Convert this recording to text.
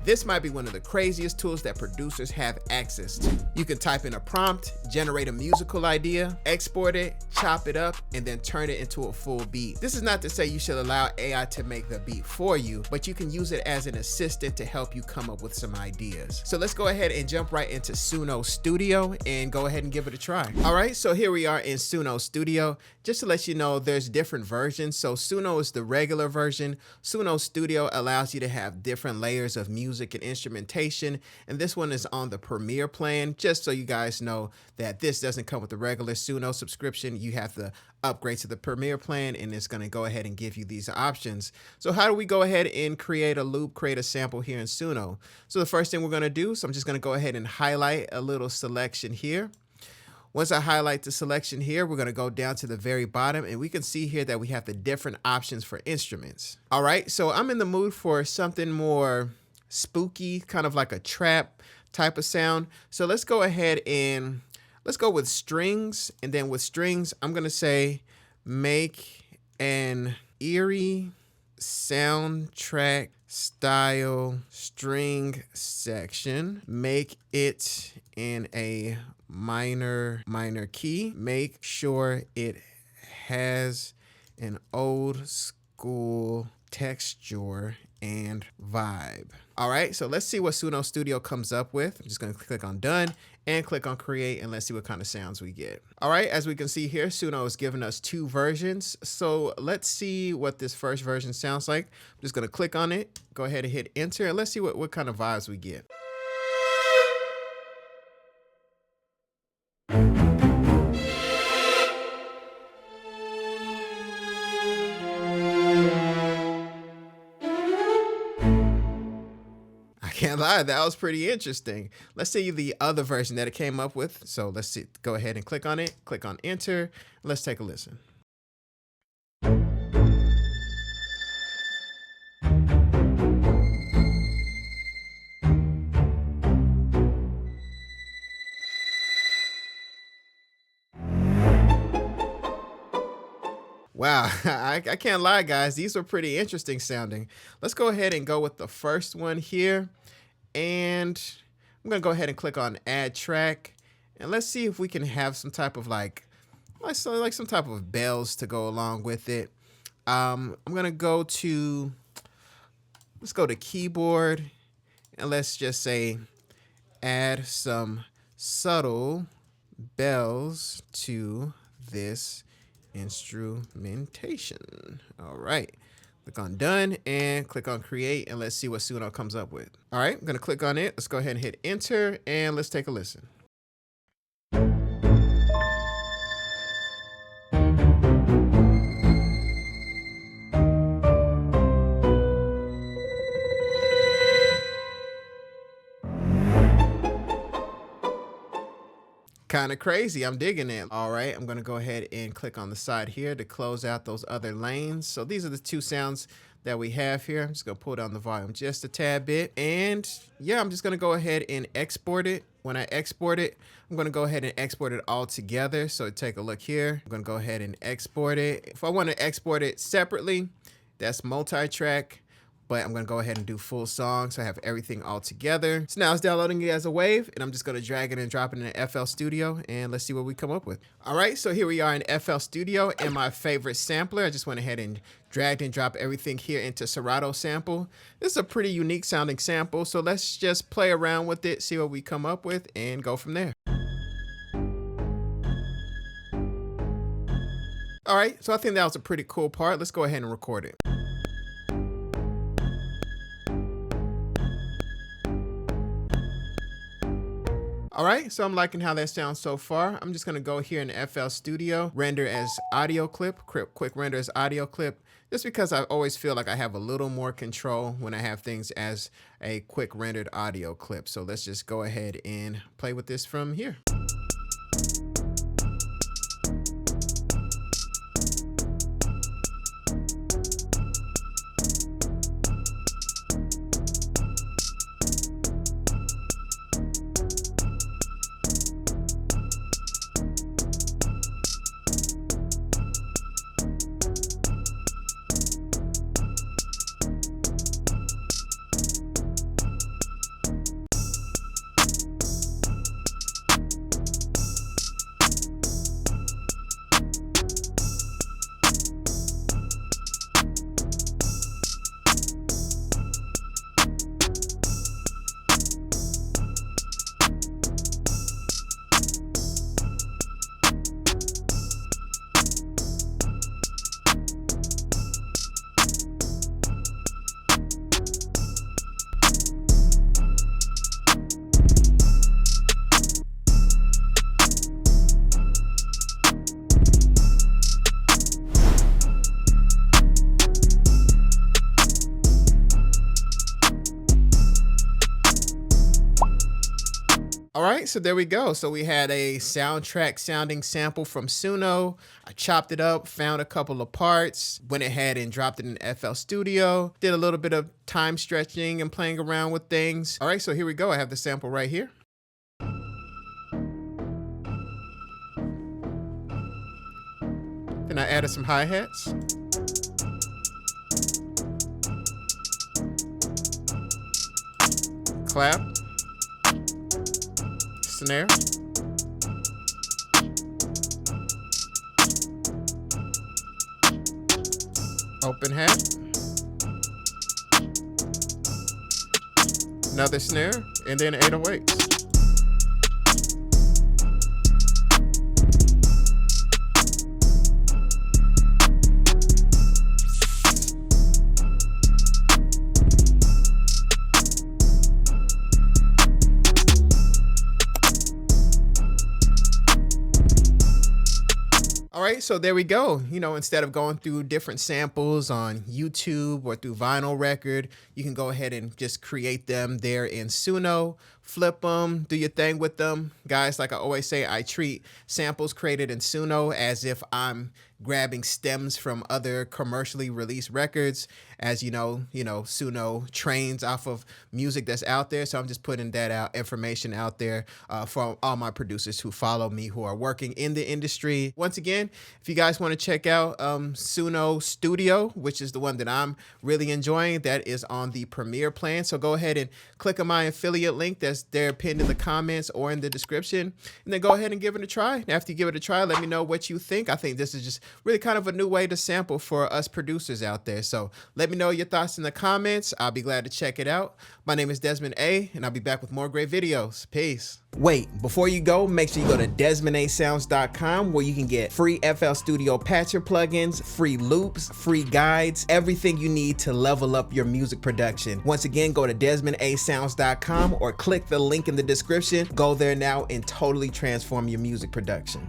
This might be one of the craziest tools that producers have access to. You can type in a prompt, generate a musical idea, export it, chop it up, and then turn it into a full beat. This is not to say you should allow AI to make the beat for you, but you can use it as an assistant to help you come up with some ideas. So let's go ahead and jump right into Suno Studio and go ahead and give it a try. All right, so here we are in Suno Studio. Just to let you know, there's different versions. So Suno is the regular version. Suno Studio allows you to have different layers of music and instrumentation, and this one is on the Premier plan. Just so you guys know that this doesn't come with the regular Suno subscription. You have to upgrade to the Premier plan, and it's going to go ahead and give you these options. So how do we go ahead and create a loop, create a sample here in Suno? So the first thing we're going to do, so I'm just going to go ahead and highlight a little selection here. Once I highlight the selection here, we're going to go down to the very bottom, and we can see here that we have the different options for instruments. All right, so I'm in the mood for something more spooky, kind of like a trap type of sound. So let's go ahead and let's go with strings. And then with strings, I'm going to say make an eerie soundtrack style string section. Make it in a minor key. Make sure it has an old school texture and vibe. All right, so let's see what Suno Studio comes up with. I'm just going to click on done and click on create, and let's see what kind of sounds we get. All right, as we can see here, Suno has given us 2 versions. So let's see what this first version sounds like. I'm just going to click on it, go ahead and hit enter, and let's see what kind of vibes we get. Can't lie, that was pretty interesting. Let's see the other version that it came up with. So let's see, go ahead and click on it, click on enter. Let's take a listen. Wow, I can't lie, guys. These were pretty interesting sounding. Let's go ahead and go with the first one here. And I'm going to go ahead and click on add track. And let's see if we can have some type of like some type of bells to go along with it. I'm going to go to, let's go to keyboard. And let's just say add some subtle bells to this instrumentation. All right, click on done and click on create, and let's see what Suno comes up with. All right, I'm gonna click on it. Let's go ahead and hit enter, and let's take a listen. Kind of crazy. I'm digging it. All right, I'm going to go ahead and click on the side here to close out those other lanes. So these are the 2 sounds that we have here. I'm just going to pull down the volume just a tad bit. And yeah, I'm just going to go ahead and export it. When I export it, I'm going to go ahead and export it all together. So take a look here. I'm going to go ahead and export it. If I want to export it separately, that's multi-track. But I'm going to go ahead and do full song, so I have everything all together. So now it's downloading it as a wave, and I'm just going to drag it and drop it in FL Studio, and let's see what we come up with. All right, so here we are in FL Studio, and my favorite sampler. I just went ahead and dragged and dropped everything here into Serato Sample. This is a pretty unique sounding sample, so let's just play around with it, see what we come up with, and go from there. All right, so I think that was a pretty cool part. Let's go ahead and record it. All right, so I'm liking how that sounds so far. I'm just gonna go here in FL Studio, render as audio clip, quick render as audio clip, just because I always feel like I have a little more control when I have things as a quick rendered audio clip. So let's just go ahead and play with this from here. All right, so there we go. So we had a soundtrack sounding sample from Suno. I chopped it up, found a couple of parts, went ahead and dropped it in FL Studio, did a little bit of time stretching and playing around with things. All right, so here we go. I have the sample right here. Then I added some hi-hats. Clap. Snare. Open hat. Another snare, and then 808s. All right, so there we go. You know, instead of going through different samples on YouTube or through vinyl record, you can go ahead and just create them there in Suno, flip them, do your thing with them. Guys, like I always say, I treat samples created in Suno as if I'm grabbing stems from other commercially released records. As you know, Suno trains off of music that's out there. So I'm just putting that information out there for all my producers who follow me, who are working in the industry. Once again, if you guys want to check out Suno Studio, which is the one that I'm really enjoying, that is on the Premier plan. So go ahead and click on my affiliate link that's there pinned in the comments or in the description, and then go ahead and give it a try. And after you give it a try, let me know what you think. I think this is just really kind of a new way to sample for us producers out there. So let me know your thoughts in the comments. I'll be glad to check it out. My name is Desmond A, and I'll be back with more great videos. Peace. Wait, before you go, make sure you go to DesmondASounds.com, where you can get free FL Studio patcher plugins, free loops, free guides, everything you need to level up your music production. Once again, go to DesmondASounds.com or click the link in the description. Go there now and totally transform your music production.